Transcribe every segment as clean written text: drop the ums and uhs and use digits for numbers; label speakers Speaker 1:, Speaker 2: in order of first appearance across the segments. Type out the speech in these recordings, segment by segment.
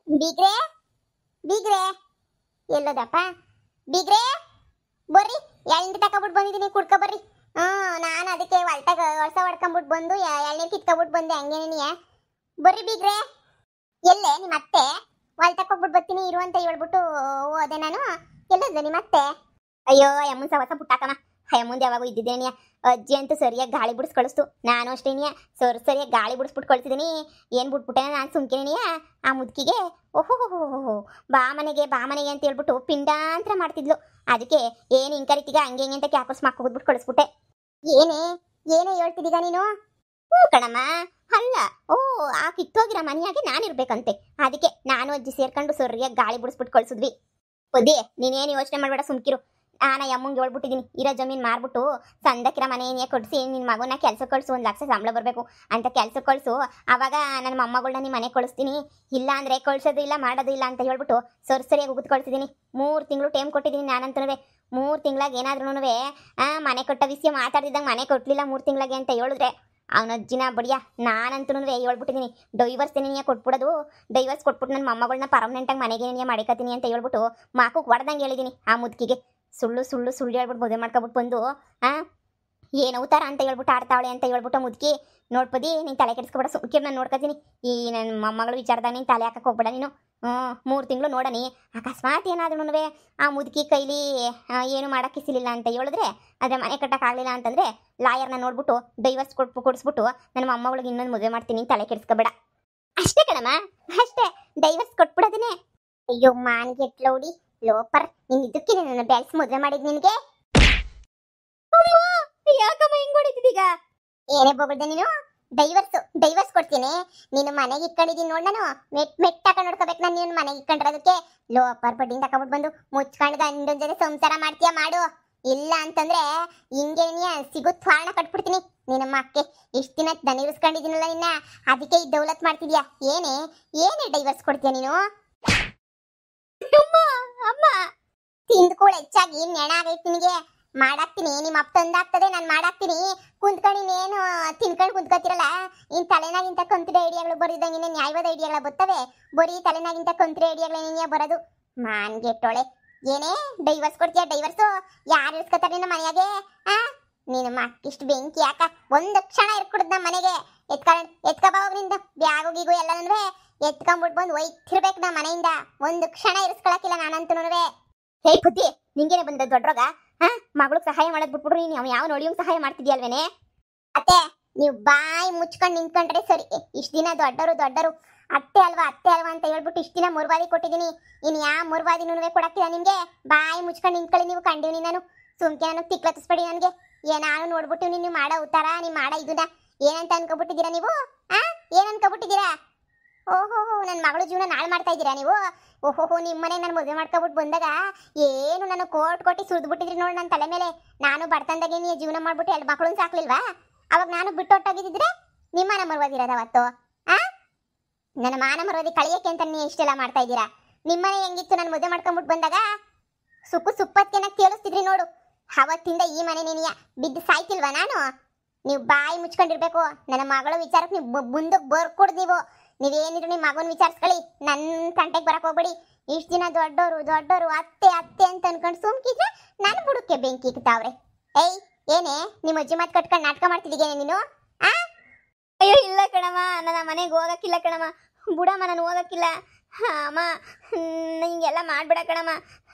Speaker 1: ಬೀಗ್ರೆ ಬೀಗ್ರೆ ಎಲ್ಲೋದಪ್ಪ ಬೀಗ್ರೆ ಬರ್ರಿ ಎಳ್ನೀರು ತಕೊಂಬಿಟ್ಟು ಬಂದಿದ್ದೀನಿ ಕುಡ್ಕೊ ಬರ್ರಿ. ನಾನು ಅದಕ್ಕೆ ಹೊಸ ಹೊಡ್ಕೊಂಬಿಟ್ಟು ಬಂದು ಎಳ್ನೀರು ಕಿತ್ಕೊಂಬಿಟ್ಟು ಬಂದೆ ಹಂಗೆ ನೀ ಬರ್ರಿ ಬೀಗ್ರೆ. ಎಲ್ಲೇ ನಿಮ್ಮ ಅತ್ತೆ ಹೊಲ್ ತಕೊಂಬಿಟ್ಟು ಬರ್ತೀನಿ ಇರು ಅಂತ ಹೇಳ್ಬಿಟ್ಟು ಹೋದೆ ನಾನು. ಎಲ್ಲೋದ್ಲು ನಿಮ್ಮ ಅತ್ತೆ? ಅಯ್ಯೋ ಅಮ್ಮನ ಸವಸ ಪುಟ್ಟಾಕಮ್ಮ. ಮುಂದೆ ಯಾವಾಗೂ ಇದ್ದಿದ್ದೇನಿಯ ಅಜ್ಜಿ ಅಂತೂ ಸರಿಯಾಗಿ ಗಾಳಿ ಬಿಡಿಸ್ ಕಳಿಸ್ತು. ನಾನು ಅಷ್ಟೇನಿಯ ಸರಿಯಾಗಿ ಗಾಳಿ ಬಿಡಿಸ್ಬಿಟ್ಟು ಕಳಿಸಿದೀನಿ. ಏನು ಬಿಟ್ಬಿಟ್ಟೆ ನಾನು ಸುಮ್ಕೇನಿಯ ಆ ಮುದುಕಿಗೆ. ಓಹೋ ಬಾ ಮನೆಗೆ ಅಂತ ಹೇಳ್ಬಿಟ್ಟು ಪಿಂಡಾಂತರ ಮಾಡ್ತಿದ್ಲು. ಅದಕ್ಕೆ ಏನು ಇಂಕರಿತೀಗ ಹಂಗೆ ಹಿಂಗೆ ಅಂತ ಕ್ಯಾಕರ್ಸ್ ಮಾಕ್ ಹೋಗ್ಬಿಟ್ಟು ಕಳಿಸ್ಬಿಟ್ಟೆ. ಏನೇ ಹೇಳ್ತಿದ್ದೀಗ ನೀನು? ಕಣಮ್ಮ ಅಲ್ಲ, ಆ ಕಿತ್ತೋಗಿರೋ ಮನೆಯಾಗೆ ನಾನಿರ್ಬೇಕಂತೆ. ಅದಕ್ಕೆ ನಾನು ಅಜ್ಜಿ ಸೇರ್ಕೊಂಡು ಸರಿಯಾಗಿ ಗಾಳಿ ಬಿಡಿಸ್ಬಿಟ್ಟು ಕಳಿಸಿದ್ವಿ. ಬುದ್ಧಿ ನೀನೇನು ಯೋಚನೆ ಮಾಡಬೇಡ, ಸುಮ್ಕಿರು. ನಾನು ಅಮ್ಮಂಗೆ ಹೇಳ್ಬಿಟ್ಟಿದ್ದೀನಿ, ಇರೋ ಜಮೀನು ಮಾರ್ಬಿಟ್ಟು ಸಂದಕ್ಕಿರೋ ಮನೆಯೇ ಕೊಡಿಸಿ ನಿನ್ನ ಮಗನ ಕೆಲಸ ಕಳಿಸು, 1 ಲಕ್ಷ ಸಂಬಳ ಬರಬೇಕು ಅಂತ ಕೆಲಸ ಕಳಿಸು. ಆವಾಗ ನನ್ನ ಮೊಮ್ಮಗಳನ್ನ ನಿಮ್ಮ ಮನೆ ಕಳಿಸ್ತೀನಿ. ಇಲ್ಲ ಅಂದರೆ ಕಳ್ಸೋದು ಇಲ್ಲ ಮಾಡೋದು ಇಲ್ಲ ಅಂತ ಹೇಳ್ಬಿಟ್ಟು ಸರಿಯಾಗಿ ಉಗಿದು ಕಳಿಸಿದ್ದೀನಿ. 3 ತಿಂಗಳು ಟೈಮ್ ಕೊಟ್ಟಿದ್ದೀನಿ ನಾನಂತೂ. 3 ತಿಂಗಳಾಗ ಏನಾದ್ರೂ ಮನೆ ಕೊಟ್ಟ ವಿಷಯ ಮಾತಾಡ್ತಿದ್ದಂಗೆ ಮನೆ ಕೊಟ್ಟಲಿಲ್ಲ 3 ತಿಂಗಳಾಗೆ ಅಂತ ಹೇಳಿದ್ರೆ ಅವನ ಅಜ್ಜಿನ ಬಡಿಯ. ನಾನಂತೂ ಹೇಳ್ಬಿಟ್ಟಿದ್ದೀನಿ, ಡೈವರ್ಸ್ ನೀನೇ ಕೊಟ್ಬಿಡೋದು. ಡೈವರ್ಸ್ ಕೊಟ್ಬಿಟ್ಟು ನನ್ನ ಮೊಮ್ಮಗಳನ್ನ ಪರ್ಮನೆಂಟಾಗಿ ಮನೆಗೆ ನೀನೇ ಮಾಡಿಕತ್ತೀನಿ ಅಂತ ಹೇಳ್ಬಿಟ್ಟು ಮಾಕು ಹೊಡೆದಂಗೆ ಹೇಳಿದ್ದೀನಿ ಆ ಮುದುಕಿಗೆ. ಸುಳ್ಳು ಹೇಳ್ಬಿಟ್ಟು ಮದುವೆ ಮಾಡ್ಕೊಬಿಟ್ಟು ಬಂದು ಏನು ಅವತಾರ ಅಂತ ಹೇಳ್ಬಿಟ್ಟು ಆಡ್ತಾವಳೆ ಅಂತ ಹೇಳ್ಬಿಟ್ಟು ಮುದುಕಿ. ನೋಡ್ಪದಿ ನೀನು ತಲೆ ಕೆಡಿಸ್ಕೊಬೇಡ, ಸುಮ್ಕಿರ್ ನಾನು ನೋಡ್ಕೊತೀನಿ. ಈ ನನ್ನ ಮೊಮ್ಮಗಳು ವಿಚಾರದಾಗ ನೀನು ತಲೆ ಹಾಕಕ್ಕೆ ಹೋಗ್ಬೇಡ ನೀನು. 3 ತಿಂಗಳು ನೋಡನಿ. ಅಕಸ್ಮಾತ್ ಏನಾದ್ರೂ ಆ ಮುದುಕಿ ಕೈಲಿ ಏನು ಮಾಡೋಕ್ಕಿಸಿಲಿಲ್ಲ ಅಂತ ಹೇಳಿದ್ರೆ, ಆದರೆ ಮನೆ ಕಟ್ಟಕ್ಕಾಗಲಿಲ್ಲ ಅಂತಂದರೆ ಲಾಯರ್ನ ನೋಡ್ಬಿಟ್ಟು ಡೈವರ್ಸ್ ಕೊಡಿಸ್ಬಿಟ್ಟು ನನ್ನ ಮೊಮ್ಮಗಳಿಗೆ ಇನ್ನೊಂದು ಮದುವೆ ಮಾಡ್ತೀನಿ, ತಲೆ ಕೆಡಿಸ್ಕೊಬೇಡ. ಅಷ್ಟೇ ಕಣಮ್ಮ, ಅಷ್ಟೇ. ಡೈವರ್ಸ್ ಕೊಟ್ಬಿಡೋದನ್ನೇ. ಅಯ್ಯೋ ಮಾನ್ಗೆಟ್ಲೋಡಿ ಲೋಪರ್, ನೀನು ಇದಕ್ಕೆ ನನ್ನ ಬ್ಯಾಲ್ಸ್ ಮದುವೆ ಮಾಡಿದ್ ನಿನಗೆ? ಯಾಕಮ್ಮ ಹಿಂಗ್ ಹೊಡಿತಿದೀಗ? ಏನೇ ಬೋಗಳ್ದೆ ನೀನು? ಡೈವರ್ಸ್ ಕೊಡ್ತೀನಿ. ನೀನು ಮನೆಗೆ ಇಟ್ಕೊಂಡಿದ್ದೀನಿ ನೋಡ್. ನಾನು ಮೆಟ್ಟಾಕ ನೋಡ್ಕೋಬೇಕು. ನಾನು ನೀನು ಮನೆಗೆ ಇಟ್ಕೊಂಡಿರೋದಕ್ಕೆ ಲೋಪರ್ ಬಡ್ಡಿಂದ ತಕೊಂಡ್ಬಿಟ್ಟು ಬಂದು ಮುಚ್ಕೊಂಡು ಗಂಡನ ಜೊತೆ ಸಂಸಾರ ಮಾಡ್ತೀಯ ಮಾಡು. ಇಲ್ಲ ಅಂತಂದ್ರೆ ಹಿಂಗೆ ಸಿಗುತ್ ಫಾರ್ಣ ಕಟ್ಬಿಡ್ತೀನಿ ನಿನ್ನ ಮಕ್ಕೆ. ಇಷ್ಟು ದಿನ ದನಿರಿಸ್ಕೊಂಡಿದ್ದೀನಲ್ಲ ನಿನ್ನ, ಅದಕ್ಕೆ ಈ ದೌಲತ್ ಮಾಡ್ತಿದ್ಯಾ? ಏನೇ ಡೈವರ್ಸ್ ಕೊಡ್ತೀಯ ನೀನು? ಅಮ್ಮ ತಿಂದ್ಕೂಳ ಹೆಚ್ಚಾಗಿ ನೆಣ ಆಗೈತಿ ನಿನಗೆ. ಮಾಡಾಕ್ತೀನಿ, ನಿಮ್ಮ ಅಪ್ಪ ತಂದಾಗ್ತದೆ, ನಾನು ಮಾಡಾಕ್ತೀನಿ. ಕುಂತ್ಕೊಂಡು ಇನ್ನೇನು ತಿನ್ಕೊಂಡು ಕುಂತ್ಕೋತಿರಲ್ಲ. ಇನ್ ತಲೆನಾಗಿಂತ ಕಂತ್ರಿ ಐಡಿಯಾಗಳು ಬರೀದಂಗೆ ನ್ಯಾಯವಾದ ಐಡಿಯಾಗಳ ಬರ್ತವೆ. ಬರೀ ತಲೆನಾಗಿಂತ ಕಂತ್ರಿ ಐಡಿಯಾಗಳೇನೇ ಬರೋದು. ಮಾನ್ಗೆಟ್ಟೋಳೆ, ಏನೇ ಡೈವರ್ಸ್ ಕೊಡ್ತೀಯ? ಡೈವರ್ಸು ಯಾರು ಇರ್ಸ್ಕೊತಾರೆ ನಿನ್ನ ಮನೆಯಾಗೆ? ನೀನು ಮಕ್ಕಿಷ್ಟು ಬೆಂಕಿ ಯಾಕ? 1 ಕ್ಷಣ ಇರ್ಕೊಡುದು ನಮ್ಮ ಮನೆಗೆ. ಎತ್ಕೊಬಾವ್ರಿಂದ ಬ್ಯಾಗು ಗೀಗು ಎಲ್ಲನೂ ಎತ್ಕೊಂಡ್ಬಿಟ್ಟು ಬಂದು ಒಯ್ತಿರ್ಬೇಕು ನಮ್ಮ ಮನೆಯಿಂದ. 1 ಕ್ಷಣ ಇರಿಸ್ಕೊಳಕಿಲ್ಲ ನಾನಂತೂ. ಹೇ ಬುದ್ಧಿ, ನಿಂಗೇನೆ ಬಂದ ದೊಡ್ಡರೋಗ? ಮಗಳಿಗೆ ಸಹಾಯ ಮಾಡೋದು ಬಿಟ್ಬಿಟ್ರು ನೀನು ಯಾವ ನೋಡಿಯಂಗೆ ಸಹಾಯ ಮಾಡ್ತಿದ್ಯಲ್ವೇನೆ? ಅತ್ತೆ ನೀವು ಬಾಯಿ ಮುಚ್ಕೊಂಡು ನಿಂತ್ಕೊಂಡ್ರೆ ಸರಿ. ಇಷ್ಟು ದಿನ ದೊಡ್ಡರು ಅತ್ತೆ ಅಲ್ವಾ ಅಂತ ಹೇಳ್ಬಿಟ್ಟು ಇಷ್ಟು ದಿನ ಮುರ್ವಾದಿ ಕೊಟ್ಟಿದ್ದೀನಿ. ಇನ್ನು ಯಾವ ಮುರ್ವಾದಿನೂ ಕೊಡಕ್ಕಿಲ್ಲ ನಿಮ್ಗೆ. ಬಾಯಿ ಮುಚ್ಕೊಂಡು ನಿಂತ್ಕೊಳ್ಳಿ ನೀವು. ಕಂಡೀವಿ ನಾನು ಸುಮ್ಕೆ ನಾನು ತಿಕ್ಲತ್ತಿಸ್ಬೇಡಿ ನನಗೆ. ನಾನು ನೋಡ್ಬಿಟ್ಟು ನೀವು ಮಾಡೋ ಉತ್ತಾರ, ನೀವು ಮಾಡೋ ಇದನ್ನ ಏನಂತ ಅನ್ಕೊಬಿಟ್ಟಿದ್ದೀರಾ ನೀವು? ಏನ್ ಅನ್ಕೊಬಿಟ್ಟಿದ್ದೀರಾ? ಓಹೋ ನನ್ನ ಮಗಳು ಜೀವನ ನಾಳೆ ಮಾಡ್ತಾ ಇದ್ದೀರಾ ನೀವು? ಓಹೋಹೋ ನಿಮ್ಮ ಮನೆಗೆ ನಾನು ಮದುವೆ ಮಾಡ್ಕೊಬಿಟ್ಟು ಬಂದಾಗ ಏನು ನಾನು ಕೋಟಿ ಸುರಿದ್ಬಿಟ್ಟಿದ್ರಿ ನೋಡಿ ನನ್ನ ತಲೆ ಮೇಲೆ. ನಾನು ಬಡತನದಾಗೆ ನೀವು ಜೀವನ ಮಾಡ್ಬಿಟ್ಟು 2 ಮಕ್ಕಳನ್ನ ಸಾಕ್ಲಿಲ್ವಾ? ಅವಾಗ ನಾನು ಬಿಟ್ಟೊಟ್ಟಾಗಿದ್ದಿದ್ರೆ ನಿಮ್ಮ ಮಾನ ಮರವಾದಿರೋದು ಅವತ್ತು. ನನ್ನ ಮಾನ ಮರವಾದಿ ಕಳಿಯಕ್ಕೆ ಅಂತ ನೀವು ಇಷ್ಟೆಲ್ಲ ಮಾಡ್ತಾ ಇದ್ದೀರಾ? ನಿಮ್ಮನೆ ಹೆಂಗಿತ್ತು ನಾನು ಮದುವೆ ಮಾಡ್ಕೊಂಬಿಟ್ಟು ಬಂದಾಗ? ಸುಪ್ಪತ್ತಿಗೆ ಕೇಳಿಸ್ತಿದ್ರಿ ನೋಡು. ಅವತ್ತಿಂದ ಈ ಮನೆ ನೀನಿಯ ಬಿದ್ದು ಸಾಯ್ತಿಲ್ವಾ ನಾನು? ನೀವು ಬಾಯಿ ಮುಚ್ಕೊಂಡಿರ್ಬೇಕು. ನನ್ನ ಮಗಳ ವಿಚಾರಕ್ಕೆ ನೀವು ಮುಂದಕ್ಕೆ ಬರ್ಕೊಡ್ದು ನೀವು. ನೀವೇನಿದ್ರು ನಿಮ್ಮ ಮಗನ ವಿಚಾರಿಸ್ಕೊಳ್ಳಿ, ನನ್ನ ತಂಟೆಗೆ ಬರಕ್ ಹೋಗ್ಬೇಡಿ. ಇಷ್ಟು ದಿನ ದೊಡ್ಡೋರು ಅತ್ತೆ ಅಂತ ಅನ್ಕೊಂಡು ಸುಮ್ಕಿದ್ರೆ ನಾನು ಬುಡಕ್ಕೆ ಬೆಂಕಿ ಇಕ್ತಾವ್ರೆ. ಏನೇ ನಿಮ್ಮ ಅಜ್ಜಿ ಮಾತು ಕಟ್ಕೊಂಡು ನಾಟಕ ಮಾಡ್ತಿದ್ದೀಯ ನೀನು? ಅಯ್ಯೋ ಇಲ್ಲ ಕಣಮ್ಮ, ನನ್ನ ಮನೆಗೆ ಹೋಗಕ್ಕಿಲ್ಲ ಕಣಮ್ಮ. ಬುಡಮ್ಮ ನಾನು ಹೋಗಕ್ಕಿಲ್ಲ. ಅಮ್ಮ ಹಿಂಗೆಲ್ಲ ಮಾಡ್ಬೇಡ ಕಣಮ್ಮ.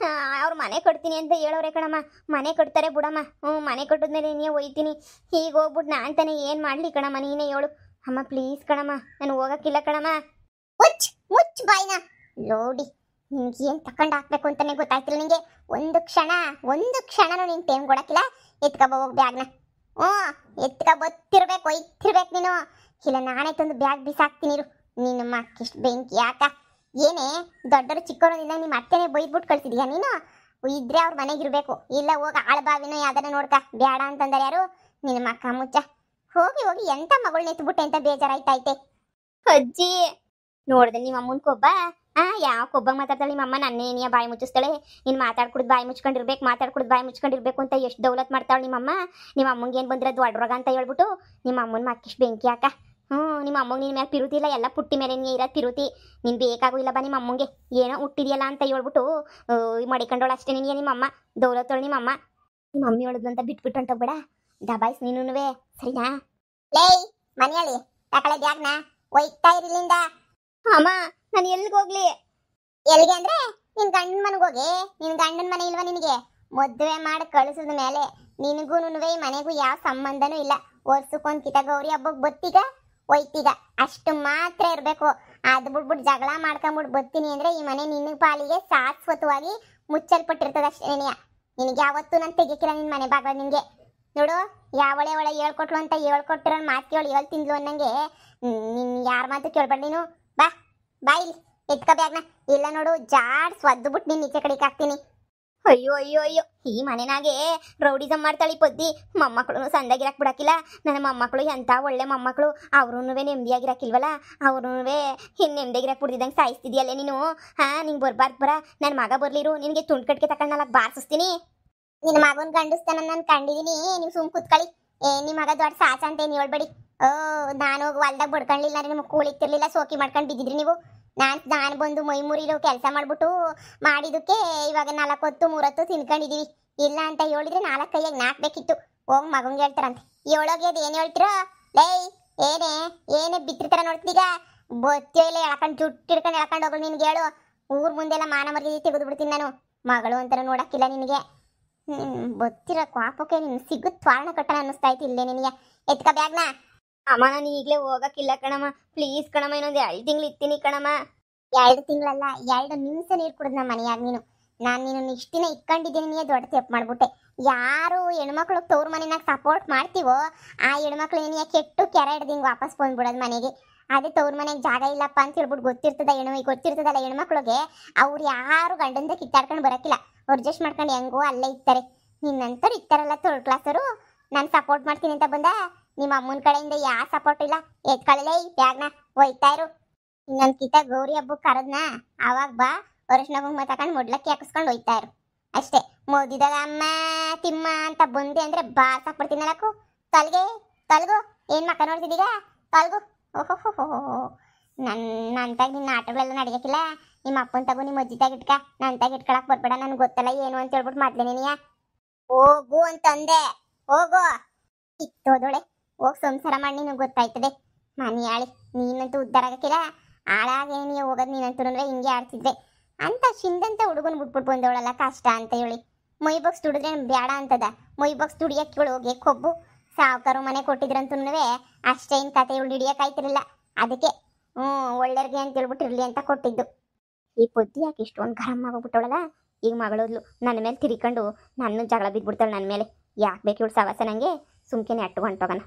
Speaker 1: ಅವ್ರು ಮನೆ ಕೊಡ್ತೀನಿ ಅಂತ ಹೇಳೋರೆ ಕಣಮ್ಮ. ಮನೆ ಕೊಡ್ತಾರೆ ಬಿಡಮ್ಮ. ಮನೆ ಕೊಟ್ಟಿದ್ಮೇಲೆ ನೀನೇ ಒಯ್ತೀನಿ. ಈಗ ಹೋಗ್ಬಿಟ್ಟು ನಾನು ತಾನೇ ಏನು ಮಾಡಲಿ ಕಣಮ್ಮ, ನೀನೇ ಹೇಳು. ಅಮ್ಮ ಪ್ಲೀಸ್ ಕಣಮ್ಮ, ನಾನು ಹೋಗಕ್ಕಿಲ್ಲ ಕಣಮ್ಮ. ಮುಚ್ಚ ಬಾಯ್ನ ಲೋಡಿ. ನಿನ್ಗೆ ಏನು ತಕೊಂಡು ಹಾಕ್ಬೇಕು ಅಂತಾನೆ ಗೊತ್ತಾಯ್ತಿಲ್ಲ ನಿಂಗೆ. 1 ಕ್ಷಣನೂ ನೀನು ಟೈಮ್ ಕೊಡಕ್ಕಿಲ್ಲ. ಹೋಗಿ ಬ್ಯಾಗ್ನ. ಒಯ್ತಿರ್ಬೇಕು ನೀನು. ಇಲ್ಲ ನಾನೇ ತಂದು ಬ್ಯಾಗ್ ಬಿಸಾಕ್ತೀನಿ. ನೀನು ಮಕ್ಕಿಷ್ಟು ಬೆಂಕಿ ಯಾಕ? ಏನೇ ದೊಡ್ಡರು ಚಿಕ್ಕವರಿಂದ ನಿಮ್ಮ ಅತ್ತೆನೇ ಬೈದ್ಬಿಟ್ಟು ಕಳ್ಸಿದೀಯ ನೀನು? ಇದ್ರೆ ಅವ್ರ ಮನೆಗಿರ್ಬೇಕು. ಇಲ್ಲ ಹೋಗಿ ಆಳ್ಬಾವಿನೋ ಯಾವ್ದಾರ ನೋಡ್ಕ. ಬೇಡ ಅಂತಂದರೆ ಯಾರು? ನಿನ್ನ ಮಕ್ಕ ಮುಚ್ಚ. ಹೋಗಿ ಎಂತ ಮಗಳನ್ನ ಎತ್ಬಿಟ್ಟೆ ಅಂತ ಬೇಜಾರಾಯ್ತೈತೆ. ಅಜ್ಜಿ ನೋಡ್ದೆ ನಿಮ್ಮ ಅಮ್ಮನ ಕೊಬ್ಬ. ಯಾವ ಕೊಬ್ಬಂಗೆ ಮಾತಾಡ್ತಾಳೆ ನಿಮ್ಮ ಅಮ್ಮ? ನನ್ನೇನಿಯ ಬಾಯಿ ಮುಚ್ಚಿಸ್ತಾಳೆ. ನೀನು ಮಾತಾಡ್ಕೊಡ್ದು ಬಾಯಿ ಮುಚ್ಕೊಂಡಿರ್ಬೇಕು ಅಂತ ಎಷ್ಟು ದೌಲತ್ ಮಾಡ್ತಾಳೆ ನಿಮ್ಮಮ್ಮ. ನಿಮ್ಮ ಅಮ್ಮಂಗೆ ಏನು ಬಂದಿರೋದು ದೊಡ್ಡರೋಗ ಅಂತ ಹೇಳ್ಬಿಟ್ಟು ನಿಮ್ಮ ಅಮ್ಮನ ಮಕ್ಕಿಷ್ಟು ಬೆಂಕಿ ಹಾಕ. ನಿಮ್ಮ ಅಮ್ಮಂಗೆ ನಿನ್ನ ಮೇಲೆ ಪಿರುತಿ ಇಲ್ಲ, ಎಲ್ಲ ಪುಟ್ಟಿ ಮೇಲೆ ನೀ ಇರೋದು ಪಿರುತಿ. ನೀನು ಬೇಕಾಗೂ ಇಲ್ಲ ಬಾ ನಿಮ್ಮ ಅಮ್ಮಂಗೆ ಏನೋ ಹುಟ್ಟಿದೆಯಲ್ಲ ಅಂತ ಹೇಳ್ಬಿಟ್ಟು ಮಡಿಕೊಂಡೋಳು ಅಷ್ಟೇ ನಿನಗೆ ನಿಮ್ಮ ಅಮ್ಮ ದೌಲತ್ತೋಳು ನಿಮ್ಮ ಅಮ್ಮ. ನಿಮ್ಮ ಮಮ್ಮಿ ಹೇಳದ್ಲು ಅಂತ ಬಿಟ್ಬಿಟ್ಟು ಹೊಂಟೋಗ್ಬೇಡ, ದಬಾಯಿಸ್ ನೀನುವೆ ಸರಿನಾ? ಲೇಯ್ ಮನೆಯಲ್ಲಿ ತಕಳೆ ಬ್ಯಾಗ್ನ ಒಯ್ತಾ ಇರಲಿಂದ. ಅಮ್ಮ ನಾನು ಎಲ್ಲಿಗೆ ಹೋಗ್ಲಿ? ಎಲ್ಲಿಗೆ ಅಂದ್ರೆ ನಿನ್ ಗಂಡನ ಮನೆಗೆ ಹೋಗಿ. ನಿನ್ ಗಂಡನ ಮನೆ ಇಲ್ವಾ ನಿನಗೆ? ಮದುವೆ ಮಾಡಿ ಕಳಿಸಿದ ಮೇಲೆ ನಿನಗೂ ಈ ಮನೆಗೂ ಯಾವ ಸಂಬಂಧನೂ ಇಲ್ಲ. ವರ್ಷಕ್ಕೊಂದ್ ಕಿತ ಗೌರಿ ಹಬ್ಬಕ್ಕೆ ಬತ್ತೀಗ ಒಯ್ತೀಗ ಅಷ್ಟು ಮಾತ್ರ ಇರಬೇಕು. ಅದು ಬಿಟ್ಬಿಟ್ಟು ಜಗಳ ಮಾಡ್ಕೊಂಬಿಟ್ಟು ಬತ್ತೀನಿ ಅಂದ್ರೆ ಈ ಮನೆ ನಿನ್ನ ಪಾಲಿಗೆ ಶಾಶ್ವತವಾಗಿ ಮುಚ್ಚಲ್ಪಟ್ಟಿರ್ತದ ಅಷ್ಟೇ. ನಿನಗೆ ಯಾವತ್ತೂ ನಾನು ತೆಗಿಕಿಲ್ಲ ನಿನ್ನ ಮನೆ ಬಾಗ್ಲ. ನಿನಗೆ ನೋಡು ಯಾವಳೆ ಒಳ ಹೇಳ್ಕೊಟ್ಲು ಅಂತ ಹೇಳ್ಕೊಟ್ಟಿರೋ ಮಾತು ಕೇಳಿ ಹೇಳ್ತಿಂದ್ಲು ಅನ್ನಂಗೆ ನಿನ್ ಯಾರ ಮಾತು ಕೇಳ್ಬೇಡ ನೀನು. ಬಾ ಬಾ ಇಲ್ಲಿ ಎತ್ಕ ಬ್ಯಾಗ್ನ. ಇಲ್ಲ ನೋಡು ಜಾಡ್ ಸ್ವದ್ದು ಬಿಟ್ಟು ನೀನು ಈಚೆ ಕಡೆಗೆ ಹಾಕ್ತೀನಿ. ಅಯ್ಯೋ ಅಯ್ಯೋ ಅಯ್ಯೋ, ಈ ಮನೆನಾಗೆ ರೌಡಿಸಮ್ ಮಾಡ್ತಾಳಿ ಪೊದ್ದಿ. ಮೊಮ್ಮಕ್ಕಳು ಸಂದಾಗಿರಕ್ ಬಿಡಕ್ಕಿಲ್ಲ. ನನ್ನ ಮೊಮ್ಮಕ್ಕಳು ಎಂಥ ಒಳ್ಳೆ ಮೊಮ್ಮಕ್ಕಳು, ಅವ್ರೂ ನೆಮ್ಮದಿಯಾಗಿರಕ್ಕಿಲ್ವಲ್ಲ. ಅವ್ರೂ ಹಿಂಗೆ ನೆಮ್ಮದಿಯಾಗಿರಕ್ಕೆ ಬಿಡ್ದಿದ್ದಂಗೆ ಸಾಯಿಸ್ತಿದ್ಯಲ್ಲೇ ನೀನು. ನಿಂಗೆ ಬರ್ಬಾರ್ದು ಬರ. ನನ್ನ ಮಗ ಬರ್ಲಿರು, ನಿನಗೆ ತುಂಡು ಕಟ್ಗೆ ತಗೊಂಡಲ್ಲ ಬಾರಿಸ್ತೀನಿ. ನಿನ್ನ ಮಗನ ಗಂಡಿಸ್ತಾನ ನಾನು ಕಂಡಿದ್ದೀನಿ. ನೀವು ಸುಮ್ ಕುತ್ಕೊಳ್ಳಿ. ನಿಮ್ಮ ಮಗ ದೊಡ್ಡ ಸಾಚ ಅಂತ ಏನು ಹೇಳ್ಬೇಡಿ. ನಾನು ಹೋಗಿ ಹೊಲ್ದಾಗ ಬಡ್ಕೊಳ್ಳಿಲ್ಲ, ನಿಮ್ಗೆ ಕೂಳಿತಿರ್ಲಿಲ್ಲ, ಸೋಕಿ ಮಾಡ್ಕೊಂಡು ಬಿದ್ದಿದ್ರಿ ನೀವು. ನಾನು ಬಂದು ಮೈ ಮುರಿರೋ ಕೆಲಸ ಮಾಡ್ಬಿಟ್ಟು ಮಾಡಿದಕ್ಕೆ ಇವಾಗ 4 ಹೊತ್ತು 3 ಹೊತ್ತು ತಿನ್ಕೊಂಡಿದೀವಿ. ಇಲ್ಲ ಅಂತ ಹೇಳಿದ್ರೆ 4 ಕೈಯಾಗ ನಾಕ್ಬೇಕಿತ್ತು. ಹೋಗಿ ಮಗಂಗೆ ಹೇಳ್ತಾರಂತೆ. ಏಳೋಗಿ ಅದು ಏನು ಹೇಳ್ತಿರೋ? ಲೇಯ್ ಏನೇ ಬಿತ್ತಿರ್ತಾರ ನೋಡ್ತೀಗ ಬೊತ್ತೋ ಇಲ್ಲ ಎಳ್ಕೊಂಡು ಜುಟ್ಟು ಹಿಡ್ಕೊಂಡು ಎಳ್ಕೊಂಡು ಹೋಗಲು ನಿನ್ಗೆ ಹೇಳು. ಊರ್ ಮುಂದೆಲ್ಲ ಮಾನ ಮರ್ಯಾದೆ ತೆಗೆದು ಬಿಡ್ತೀನಿ ನಾನು. ಮಗಳು ಅಂತ ನೋಡಕ್ಕಿಲ್ಲ ನಿನಗೆ. ಬೊತ್ತಿರೋ ಕ್ವಾಪಕ್ಕೆ ನಿನ್ ಸಿಗುತ್ತ ತ್ವಾರಣ ಕಟ್ಟಣ ಅನ್ನಿಸ್ತಾ ಇತ್ತು ಇಲ್ಲೇ ನಿನಗೆ. ಎತ್ಕ ಬ್ಯಾಗ್ನ. ಅಮ್ಮ ನಾನು ಈಗಲೇ ಹೋಗಕ್ಕಿಲ್ಲ ಕಣಮ್ಮ, ಪ್ಲೀಸ್ ಕಣಮ್ಮ, ಇನ್ನೊಂದು 2 ತಿಂಗಳು ಇರ್ತೀನಿ ಕಣಮ್ಮ. 2 ತಿಂಗಳಲ್ಲ 2 ನಿಮಿಷ ನೀರು ಕುಡಿದ್ ನಮ್ಮ ಮನೆಯಾಗ ನೀನು. ನಾನು ನೀನು ಇಷ್ಟು ದಿನ ಇಟ್ಕೊಂಡಿದ್ದೀನಿ, ನೀ ದೊಡ್ಡ ತಪ್ಪು ಮಾಡ್ಬಿಟ್ಟೆ. ಯಾರು ಹೆಣ್ಮಕ್ಳು ತವ್ರ ಮನೆಯಾಗ ಸಪೋರ್ಟ್ ಮಾಡ್ತೀವೋ ಆ ಹೆಣ್ಮಕ್ಳು ಏನಿಯ ಕೆಟ್ಟು ಕೆರೆ ಹಿಡ್ದಿಂಗೆ ವಾಪಸ್ ಬಂದ್ಬಿಡೋದು ಮನೆಗೆ. ಅದೇ ತವ್ರ ಮನೆಗೆ ಜಾಗ ಇಲ್ಲಪ್ಪ ಅಂತ ಹೇಳ್ಬಿಟ್ಟು ಗೊತ್ತಿರ್ತದಲ್ಲ ಹೆಣ್ಮಕ್ಳಿಗೆ, ಅವ್ರು ಯಾರು ಗಂಡಂದ ಕಿತ್ತಾಡ್ಕೊಂಡು ಬರೋಕ್ಕಿಲ್ಲ. ಅಡ್ಜಸ್ಟ್ ಮಾಡ್ಕೊಂಡು ಹೆಂಗೋ ಅಲ್ಲೇ ಇರ್ತಾರೆ. ನಿನ್ನಂತರು ಇರ್ತಾರಲ್ಲ 3rd ಕ್ಲಾಸರು. ನಾನು ಸಪೋರ್ಟ್ ಮಾಡ್ತೀನಿ ಅಂತ ಬಂದ ನಿಮ್ಮ ಅಮ್ಮನ ಕಡೆಯಿಂದ ಯಾವ ಸಪೋರ್ಟ್ ಇಲ್ಲ. ಎತ್ಕೊಳ್ಳಲೇ ಈ ಬ್ಯಾಗ್ನ, ಒಯ್ತಾ ಇರು. ಇನ್ನೊಂದು ಕಿತ ಗೌರಿ ಹಬ್ಬಕ್ಕೆ ಕರದ್ನ ಆವಾಗ ಬಾ, ಅರಿಶಿನ ಕುಂಕುಮ ತಗೊಂಡು ಮೊಡ್ಲಕ್ಕಿ ಹಾಕಿಸ್ಕೊಂಡು ಒಯ್ತಾ ಇರು ಅಷ್ಟೇ. ಮೋದಿದಾಗ ಅಮ್ಮ ತಿಮ್ಮ ಅಂತ ಬಂದೆ ಅಂದ್ರೆ ಬಾರ್ಸಾಕ್ಬಿಡ್ತೀನಲ್ಲಕ್ಕು. ತೊಲ್ಗು ಏನು ಮಕ್ಕ ನೋಡ್ತಿದ್ದೀಗ? ತೊಲ್ಗು. ಓಹೋ ನನ್ನ ತಾಗ ನಿನ್ನ ಆಟಗಳೆಲ್ಲ ನಡೆಯಕ್ಕಿಲ್ಲ. ನಿಮ್ಮ ಅಪ್ಪನ ತಗೋ, ನಿಮ್ಮ ಅಜ್ಜಿ ತಾಗ ಇಟ್ಕ, ನನ್ನ ತಾಗ ಇಟ್ಕೊಳಕ್ ಬರ್ಬೇಡ. ನನಗೆ ಗೊತ್ತಲ್ಲ ಏನು ಅಂತ ಹೇಳ್ಬಿಟ್ಟು ಮೊದ್ಲೇ ನೀನಿಯ ಹೋಗು ಅಂತಂದೆ. ಹೋಗು ಕಿತ್ತೋದೊಳೆ, ಹೋಗಿ ಸಂಸಾರ ಮಾಡಿ ನಿನಗೆ ಗೊತ್ತಾಯ್ತದೆ. ಮನೆಯಾಳಿ ನೀನಂತೂ ಉದ್ಧಾರ ಆಗಕ್ಕಿಲ್ಲ. ಹಾಳಾಗೇ ನೀ ಹೋಗೋದು ನೀನಂತೂ ಹಿಂಗೆ ಆಡ್ತಿದ್ರೆ ಅಂತ ಶಿಂದಂತ ಹುಡುಗನ ಬಿಟ್ಬಿಟ್ಟು ಬಂದವಳಲ್ಲ ಕಷ್ಟ ಅಂತ ಹೇಳಿ. ಮೈ ಬಾಕ್ಸ್ ದುಡಿದ್ರೆ ಬೇಡ ಅಂತದ. ಮೈ ಬಾಕ್ಸ್ ದುಡಿಯಕ್ಕೆ ಹೋಗಿ ಕೊಬ್ಬು ಸಾವುಕಾರು ಮನೆ ಕೊಟ್ಟಿದ್ರಂತೂ ಅಷ್ಟೇ. ಇನ್ನು ಕತೆ ಇವಳು ಹಿಡಿಯೋಕ್ಕಾಯ್ತಿರಲಿಲ್ಲ. ಅದಕ್ಕೆ ಒಳ್ಳೆಯರ್ಗೆ ಅಂತ ಹೇಳ್ಬಿಟ್ಟು ಇರಲಿ ಅಂತ ಕೊಟ್ಟಿದ್ದು. ಈ ಬುದ್ಧಿ ಯಾಕೆ ಇಷ್ಟೊಂದು ಗರಂ ಆಗೋಗ್ಬಿಟ್ಟವಳಲ್ಲ. ಈಗ ಮಗಳೋದ್ಲು ನನ್ನ ಮೇಲೆ ತಿರ್ಕೊಂಡು ನನ್ನ ಜಗಳ ಬಿದ್ದುಬಿಡ್ತಾಳೆ ನನ್ನ ಮೇಲೆ. ಯಾಕೆ ಬೇಕು ಇವಳು ಸವಾಸ? ನನಗೆ ಸುಮ್ಕೆನೆ ಅಟ್ಟು ಹೊಂಟೋಗೋಣ.